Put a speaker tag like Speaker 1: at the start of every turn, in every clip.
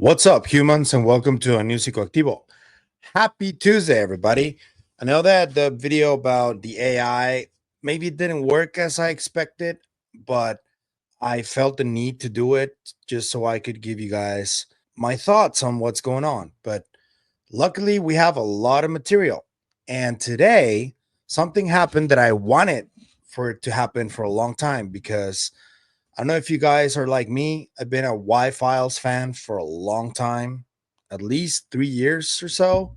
Speaker 1: What's up, humans, and welcome to a new Psicoactivo. Happy Tuesday, everybody. I know that the video about the AI maybe it didn't work as I expected, but I felt the need to do it just so I could give you guys my thoughts on what's going on. But luckily, we have a lot of material. And today, something happened that I wanted for it to happen for a long time because I don't know if you guys are like me. I've been a Y Files fan for a long time, at least 3 years or so.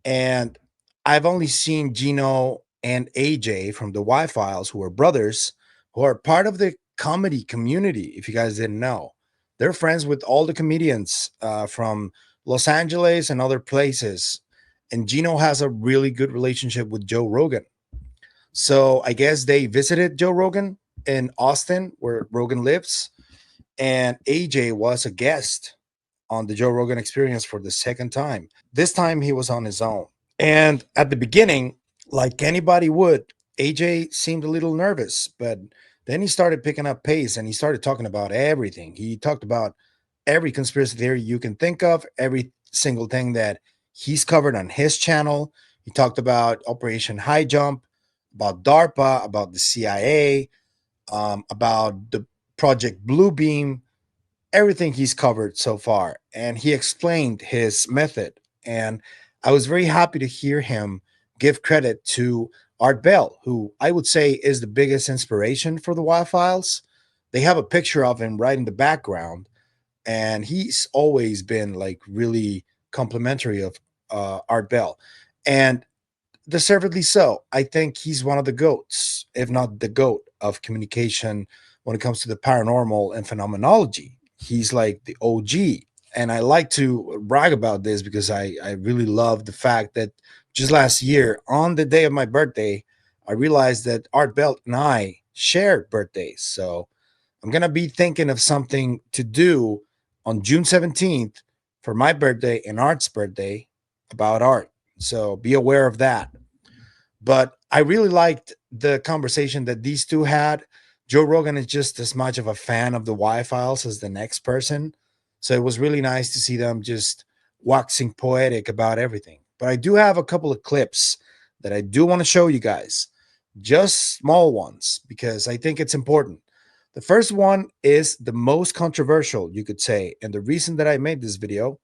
Speaker 1: And I've only seen Gino and AJ from the Y Files, who are brothers, who are part of the comedy community. If you guys didn't know, they're friends with all the comedians from Los Angeles and other places. And Gino has a really good relationship with Joe Rogan. So I guess they visited Joe Rogan in Austin, where Rogan lives, and AJ was a guest on the Joe Rogan Experience for the second time. This time he was on his own. And at the beginning, like anybody would, AJ seemed a little nervous, but then he started picking up pace and he started talking about everything. He talked about every conspiracy theory you can think of, every single thing that he's covered on his channel. He talked about Operation High Jump, about DARPA, about the CIA, about the Project Bluebeam, everything he's covered so far. And he explained his method. And I was very happy to hear him give credit to Art Bell, who I would say is the biggest inspiration for the Wild Files. They have a picture of him right in the background, and he's always been like really complimentary of Art Bell. And deservedly so. I think he's one of the goats, if not the goat of communication when it comes to the paranormal and phenomenology. He's like the OG. And I like to brag about this because I really love the fact that just last year, on the day of my birthday, I realized that Art Belt and I shared birthdays. So I'm going to be thinking of something to do on June 17th for my birthday and Art's birthday about art. So be aware of that. But I really liked the conversation that these two had. Joe Rogan is just as much of a fan of the Y Files as the next person. So it was really nice to see them just waxing poetic about everything. But I do have a couple of clips that I do want to show you guys, just small ones, because I think it's important. The first one is the most controversial, you could say. And the reason that I made this video,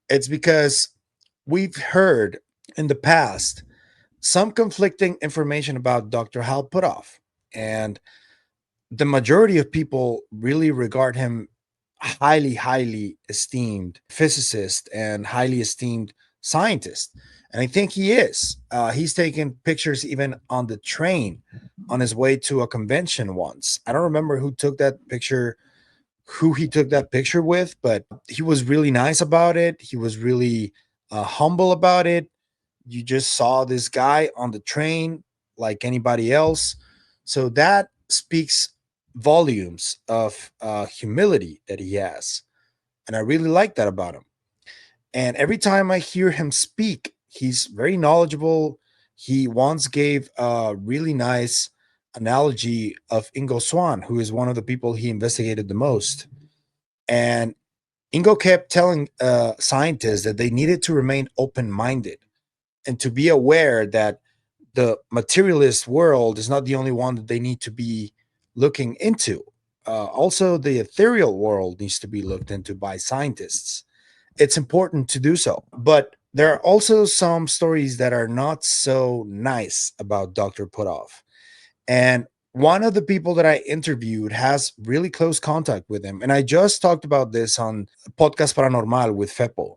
Speaker 1: it's because we've heard in the past some conflicting information about Dr. Hal Puthoff. And the majority of people really regard him highly esteemed physicist and highly esteemed scientist. And I think he is. He's taken pictures even on the train on his way to a convention once. I don't remember who took that picture, who he took that picture with, but he was really nice about it. He was really humble about it. You just saw this guy on the train like anybody else. So that speaks volumes of humility that he has. And I really like that about him. And every time I hear him speak, he's very knowledgeable. He once gave a really nice analogy of Ingo Swann, who is one of the people he investigated the most. And Ingo kept telling scientists that they needed to remain open minded and to be aware that the materialist world is not the only one that they need to be looking into. Also, the ethereal world needs to be looked into by scientists. It's important to do so. But there are also some stories that are not so nice about Dr. Putoff. And one of the people that I interviewed has really close contact with him. And I just talked about this on Podcast Paranormal with Fepo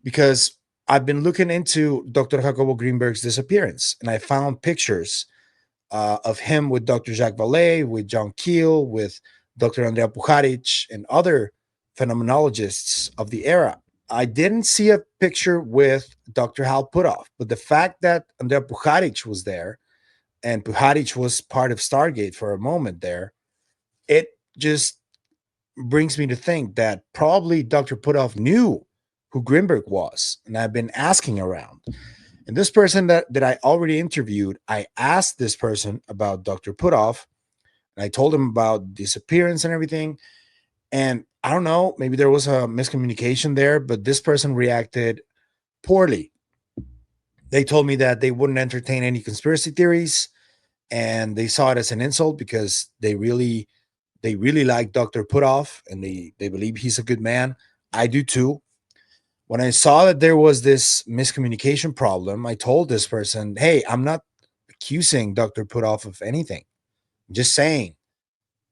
Speaker 1: because I've been looking into Dr. Jacobo Greenberg's disappearance, and I found pictures of him with Dr. Jacques Vallée, with John Keel, with Dr. Andrea Pujarich, and other phenomenologists of the era. I didn't see a picture with Dr. Hal Puthoff, but the fact that Andrea Pujarich was there, and Pujarich was part of Stargate for a moment there, it just brings me to think that probably Dr. Puthoff knew who Greenberg was, and I've been asking around. And this person that I already interviewed, I asked this person about Dr. Puthoff, and I told him about disappearance and everything. And I don't know, maybe there was a miscommunication there, but this person reacted poorly. They told me that they wouldn't entertain any conspiracy theories, and they saw it as an insult because they really like Dr. Putoff, and they believe he's a good man. I do too. When I saw that there was this miscommunication problem, I told this person, "Hey, I'm not accusing Dr. Putoff of anything. I'm just saying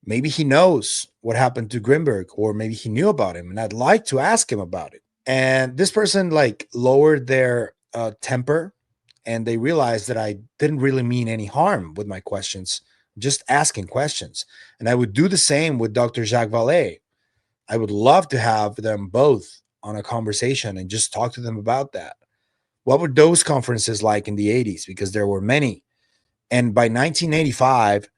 Speaker 1: maybe he knows what happened to Grimberg, or maybe he knew about him, and I'd like to ask him about it." And this person like lowered their temper, and they realized that I didn't really mean any harm with my questions, just asking questions. And I would do the same with Dr. Jacques Vallée. I would love to have them both on a conversation and just talk to them about that. What were those conferences like in the 80s? Because there were many. And by 1985,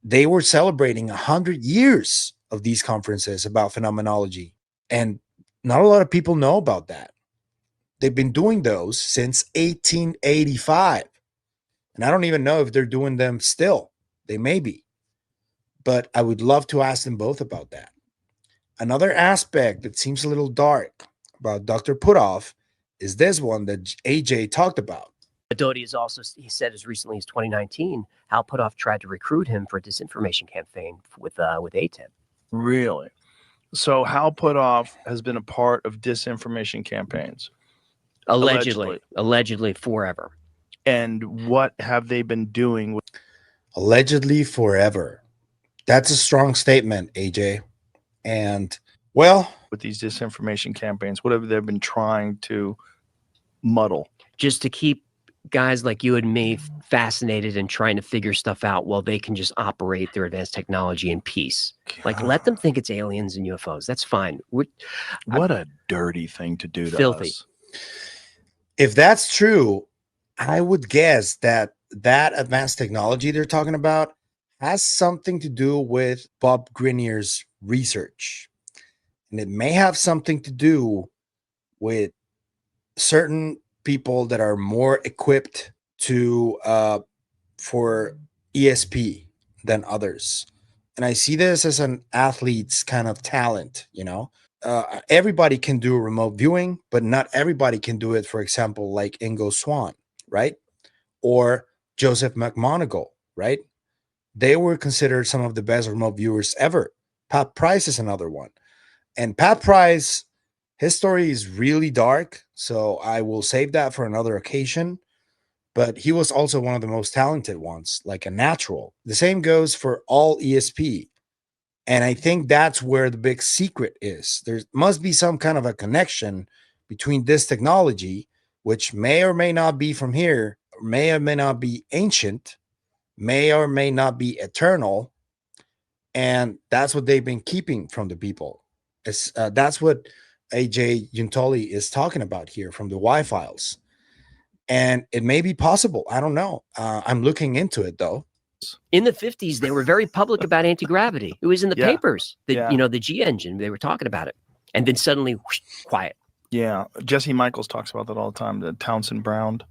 Speaker 1: they were celebrating 100 years of these conferences about phenomenology. And not a lot of people know about that. They've been doing those since 1885. And I don't even know if they're doing them still. They may be. But I would love to ask them both about that. Another aspect that seems a little dark about Dr. Putoff is this one that AJ talked about.
Speaker 2: Doty is also, he said as recently as 2019, Hal Puthoff tried to recruit him for a disinformation campaign with ATIP.
Speaker 3: Really? So Hal Puthoff has been a part of disinformation campaigns.
Speaker 2: Allegedly forever.
Speaker 3: And what have they been doing?
Speaker 1: Allegedly forever. That's a strong statement, AJ. And well,
Speaker 3: with these disinformation campaigns, what have they been trying to muddle?
Speaker 2: Just to keep guys like you and me fascinated and trying to figure stuff out while they can just operate their advanced technology in peace. Like, let them think it's aliens and UFOs. That's fine.
Speaker 3: What a dirty thing to do to
Speaker 2: filthy.
Speaker 3: us.
Speaker 1: If that's true, I would guess that advanced technology they're talking about has something to do with Bob Grinier's research. And it may have something to do with certain people that are more equipped to for ESP than others. And I see this as an athlete's kind of talent, you know. Everybody can do remote viewing, but not everybody can do it, for example, like Ingo Swann, right? Or Joseph McMoneagle, right? They were considered some of the best remote viewers ever. Pat Price is another one. And Pat Price, his story is really dark, so I will save that for another occasion. But he was also one of the most talented ones, like a natural. The same goes for all ESP. And I think that's where the big secret is. There must be some kind of a connection between this technology, which may or may not be from here, may or may not be ancient, may or may not be eternal. And that's what they've been keeping from the people. That's what AJ Giuntoli is talking about here from the Y files. And it may be possible. I don't know. I'm looking into it, though.
Speaker 2: In the 50s, they were very public about anti-gravity. It was in the papers. The G engine, they were talking about it. And then suddenly, whoosh, quiet.
Speaker 3: Yeah. Jesse Michaels talks about that all the time, the Townsend Brown.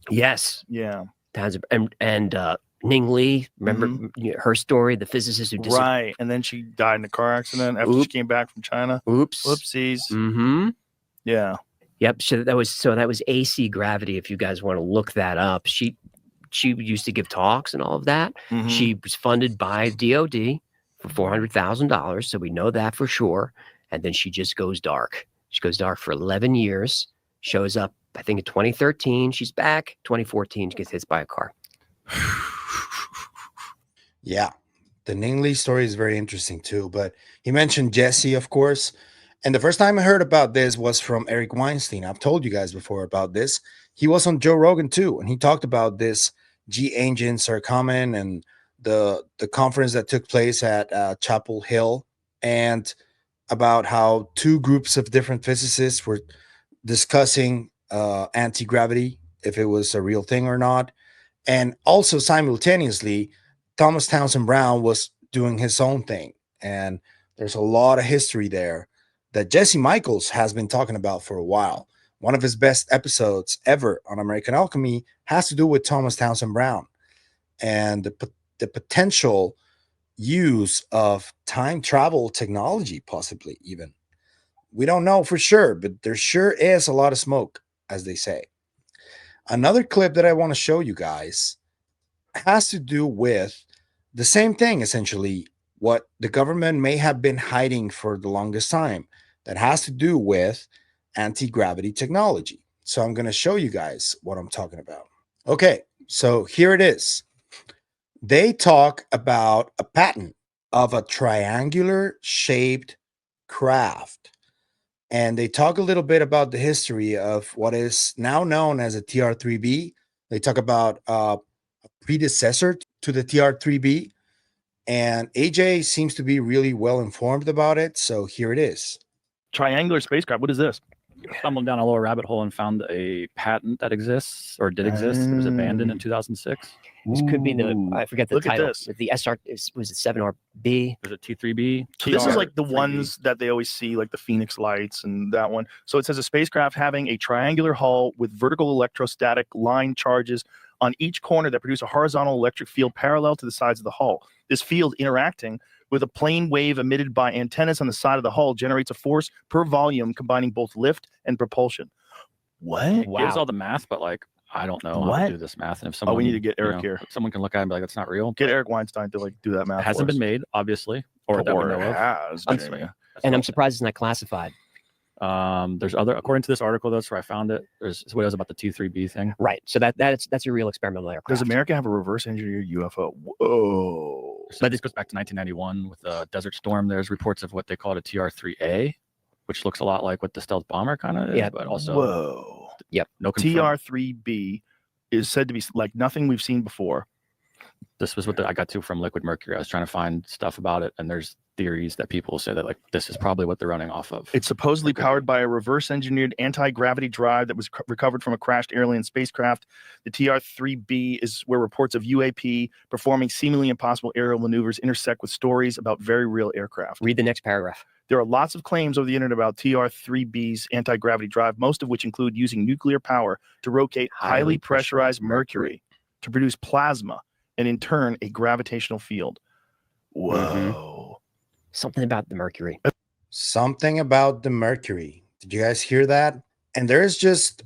Speaker 2: Yes.
Speaker 3: Yeah.
Speaker 2: Townsend, and Ning Lee, remember her story, the physicist who
Speaker 3: right. And then she died in a car accident after she came back from China.
Speaker 2: Oops.
Speaker 3: Whoopsies.
Speaker 2: Mm-hmm.
Speaker 3: Yeah.
Speaker 2: Yep. So that was AC gravity. If you guys want to look that up, she used to give talks and all of that.
Speaker 3: Mm-hmm.
Speaker 2: She was funded by DOD for $400,000, so we know that for sure. And then she just goes dark. She goes dark for 11 years. Shows up, I think, in 2013. She's back. 2014, she gets hit by a car.
Speaker 1: Yeah, the Ning Lee story is very interesting too. But he mentioned Jesse, of course. And the first time I heard about this was from Eric Weinstein. I've told you guys before about this. He was on Joe Rogan too, and he talked about this G engines are common and the conference that took place at Chapel Hill, and about how two groups of different physicists were discussing anti-gravity, if it was a real thing or not. And also simultaneously, Thomas Townsend Brown was doing his own thing. And there's a lot of history there that Jesse Michaels has been talking about for a while. One of his best episodes ever on American Alchemy has to do with Thomas Townsend Brown and the potential, use of time travel technology, possibly even. We don't know for sure, but there sure is a lot of smoke, as they say. Another clip that I want to show you guys has to do with the same thing, essentially, what the government may have been hiding for the longest time. That has to do with anti-gravity technology. So I'm going to show you guys what I'm talking about. Okay, so here it is. They talk about a patent of a triangular shaped craft. And they talk a little bit about the history of what is now known as a TR-3B. They talk about a predecessor to the TR-3B. And AJ seems to be really well informed about it. So here it is.
Speaker 3: Triangular spacecraft. What is this?
Speaker 4: Stumbled down a little rabbit hole and found a patent that exists or did exist. It was abandoned in 2006.
Speaker 2: This could be the, I forget the
Speaker 3: Look at
Speaker 2: title.
Speaker 3: this.
Speaker 2: The SR, was it 7RB?
Speaker 4: There's a T3B.
Speaker 3: So this is like the
Speaker 4: 3B.
Speaker 3: ones that they always see, like the Phoenix lights and that one. So it says a spacecraft having a triangular hull with vertical electrostatic line charges on each corner that produce a horizontal electric field parallel to the sides of the hull. This field interacting with a plane wave emitted by antennas on the side of the hull generates a force per volume combining both lift and propulsion. What?
Speaker 4: It
Speaker 2: Wow.
Speaker 4: gives all the math, but like, I don't know how
Speaker 3: What?
Speaker 4: to do this math. And if someone,
Speaker 3: We need to get Eric here.
Speaker 4: if someone can look at it and be like, that's not real.
Speaker 3: Get Eric Weinstein to like do that math.
Speaker 4: It hasn't
Speaker 3: for
Speaker 4: been
Speaker 3: us.
Speaker 4: made, obviously, or that we know of.
Speaker 3: has.
Speaker 2: I'm
Speaker 3: Jamie.
Speaker 2: And I'm surprised it's not classified.
Speaker 4: There's other, according to this article, that's where I found it. There's what it was about the T3B thing.
Speaker 2: Right. So that's a real experimental aircraft.
Speaker 3: Does America have a reverse engineered UFO? Whoa.
Speaker 4: So this goes back to 1991 with Desert Storm. There's reports of what they called a TR-3A, which looks a lot like what the stealth bomber kind of is,
Speaker 2: Yeah.
Speaker 4: but also
Speaker 3: Whoa.
Speaker 4: no confirmed.
Speaker 3: TR-3B is said to be like nothing we've seen before.
Speaker 4: This was what I got to from Liquid Mercury. I was trying to find stuff about it, and there's theories that people say that like this is probably what they're running off of.
Speaker 3: It's supposedly powered by a reverse engineered anti-gravity drive that was recovered from a crashed alien spacecraft. The TR-3B is where reports of UAP performing seemingly impossible aerial maneuvers intersect with stories about very real aircraft.
Speaker 2: Read the next paragraph.
Speaker 3: There are lots of claims over the internet about TR-3B's anti-gravity drive, most of which include using nuclear power to rotate highly pressurized mercury to produce plasma and in turn a gravitational field. Whoa.
Speaker 2: Something about the mercury.
Speaker 1: Something about the mercury. Did you guys hear that? And there's just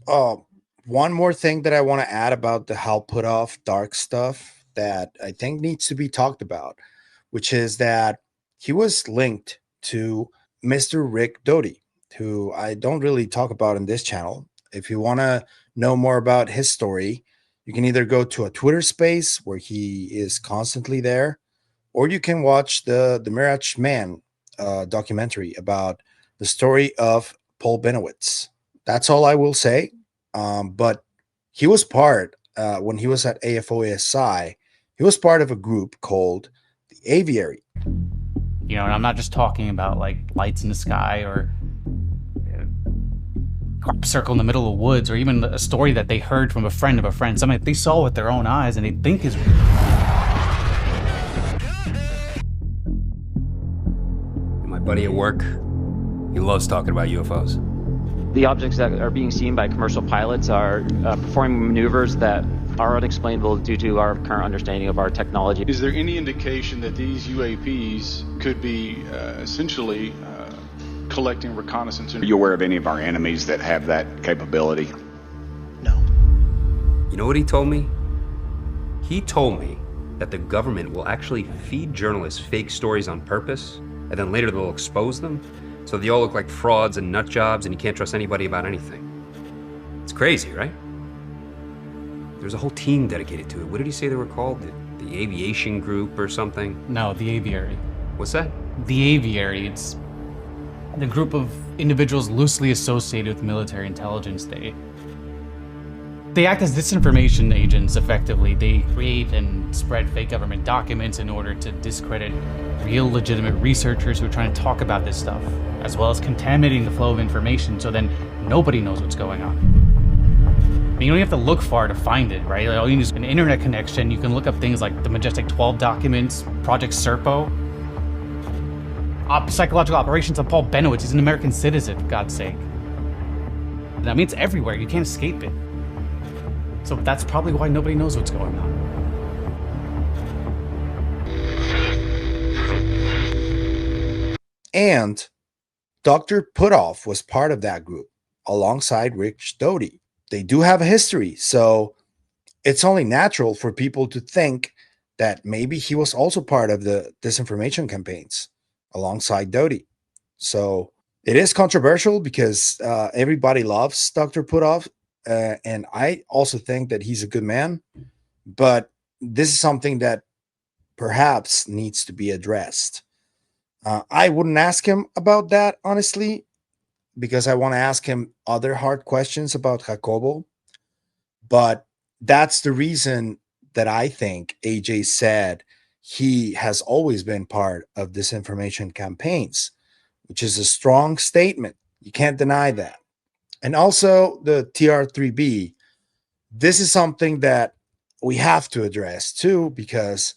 Speaker 1: one more thing that I want to add about the Hal Puthoff dark stuff that I think needs to be talked about, which is that he was linked to Mr. Rick Doty, who I don't really talk about in this channel. If you want to know more about his story, you can either go to a Twitter space where he is constantly there, or you can watch the Mirage Man documentary about the story of Paul Benowitz. That's all I will say. But he was part, when he was at AFOASI, he was part of a group called the Aviary.
Speaker 5: You know, and I'm not just talking about like lights in the sky or crop circle in the middle of the woods, or even a story that they heard from a friend of a friend, something that they saw with their own eyes and they think is real.
Speaker 6: My buddy at work, he loves talking about UFOs.
Speaker 7: The objects that are being seen by commercial pilots are performing maneuvers that are unexplainable due to our current understanding of our technology.
Speaker 8: Is there any indication that these UAPs could be essentially collecting reconnaissance?
Speaker 9: Are you aware of any of our enemies that have that capability?
Speaker 6: You know what he told me? He told me that the government will actually feed journalists fake stories on purpose, and then later they'll expose them, so they all look like frauds and nut jobs, and you can't trust anybody about anything. It's crazy, right? There's a whole team dedicated to it. What did he say they were called? The Aviation Group or something?
Speaker 5: No, the Aviary.
Speaker 6: What's that?
Speaker 5: The Aviary, it's the group of individuals loosely associated with military intelligence. They act as disinformation agents effectively. They create and spread fake government documents in order to discredit real legitimate researchers who are trying to talk about this stuff, as well as contaminating the flow of information so then nobody knows what's going on. I mean, you don't have to look far to find it, right? All you need is an internet connection. You can look up things like the Majestic 12 documents, Project Serpo, psychological operations of Paul Benowitz. He's an American citizen, for God's sake. I mean, it's everywhere. You can't escape it. So that's probably why nobody knows what's going on.
Speaker 1: And Dr. Putoff was part of that group alongside Rich Doty. They do have a history, so it's only natural for people to think that maybe he was also part of the disinformation campaigns alongside Doty. So it is controversial because everybody loves Dr. Putoff, and I also think that he's a good man, but this is something that perhaps needs to be addressed. I wouldn't ask him about that, honestly, because I want to ask him other hard questions about Jacobo. But that's the reason that I think AJ said he has always been part of disinformation campaigns, which is a strong statement. You can't deny that. And also the TR3B, this is something that we have to address too, because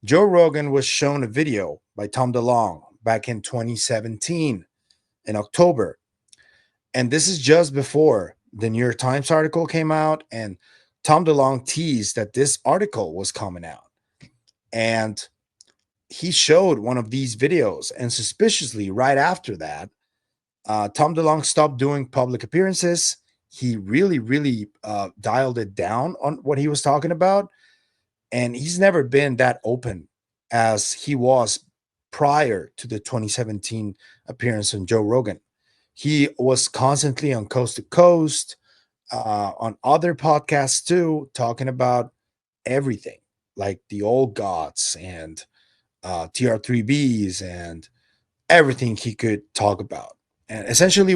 Speaker 1: Joe Rogan was shown a video by Tom DeLonge back in 2017 in October. And this is just before the New York Times article came out, and Tom DeLonge teased that this article was coming out. And he showed one of these videos, and suspiciously right after that, Tom DeLonge stopped doing public appearances. He really dialed it down on what he was talking about. And he's never been that open as he was prior to the 2017 appearance on Joe Rogan. He was constantly on Coast to Coast, on other podcasts too, talking about everything, like the old gods and TR3Bs and everything he could talk about. And essentially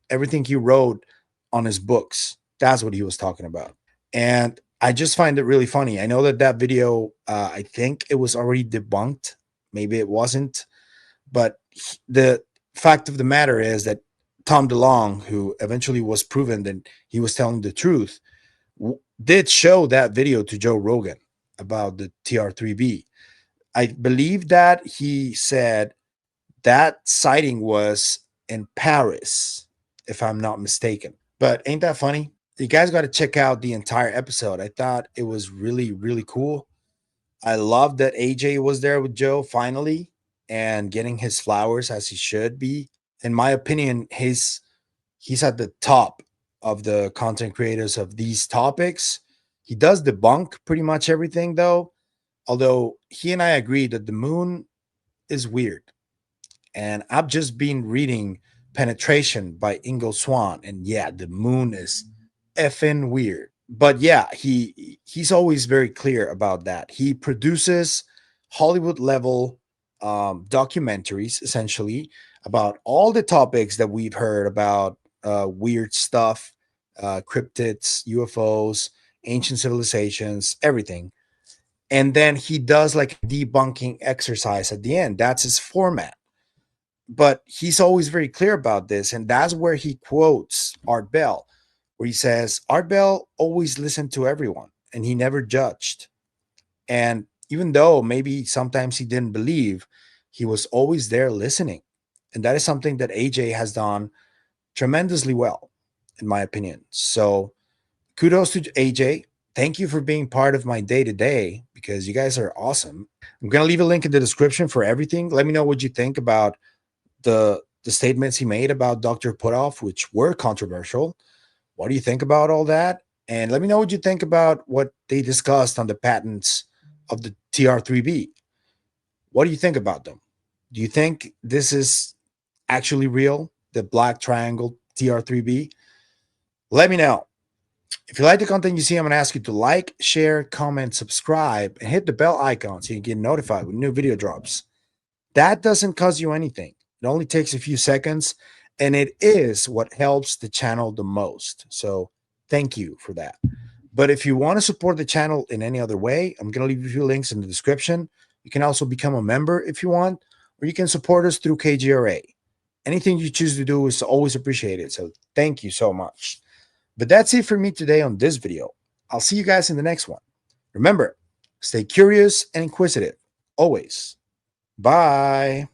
Speaker 1: everything he wrote on his books, that's what he was talking about. And I just find it really funny. I know that video, I think it was already debunked. Maybe it wasn't. But the fact of the matter is that Tom DeLonge, who eventually was proven that he was telling the truth, did show that video to Joe Rogan about the TR3B. I believe that he said that sighting was in Paris, if I'm not mistaken. But ain't that funny? You guys got to check out the entire episode. I thought it was really cool. I love that AJ was there with Joe finally and getting his flowers as he should be. In my opinion, he's at the top of the content creators of these topics. He does debunk pretty much everything though, although he and I agree that the moon is weird. And I've just been reading Penetration by Ingo Swann, and yeah, the moon is effing weird. But yeah, he's always very clear about that. He produces Hollywood level documentaries essentially about all the topics that we've heard about, weird stuff, cryptids, UFOs, ancient civilizations, everything. And then he does like a debunking exercise at the end. That's his format. But he's always very clear about this, and that's where he quotes Art Bell, where he says Art Bell always listened to everyone and he never judged. And even though maybe sometimes he didn't believe, he was always there listening. And that is something that AJ has done tremendously well, in my opinion. So kudos to AJ. Thank you for being part of my day-to-day, because you guys are awesome. I'm going to leave a link in the description for everything. Let me know what you think about the statements he made about Dr. Putoff, which were controversial. What do you think about all that? And let me know what you think about what they discussed on the patents of the TR3B. What do you think about them? Do you think this is actually real, the black triangle TR3B? Let me know. If you like the content you see, I'm going to ask you to like, share, comment, subscribe, and hit the bell icon so you can get notified when new video drops. That doesn't cost you anything. It only takes a few seconds, and it is what helps the channel the most. So thank you for that. But if you want to support the channel in any other way, I'm going to leave you a few links in the description. You can also become a member if you want, or you can support us through KGRA. Anything you choose to do is always appreciated. So thank you so much. But that's it for me today on this video. I'll see you guys in the next one. Remember, stay curious and inquisitive. Always. Bye.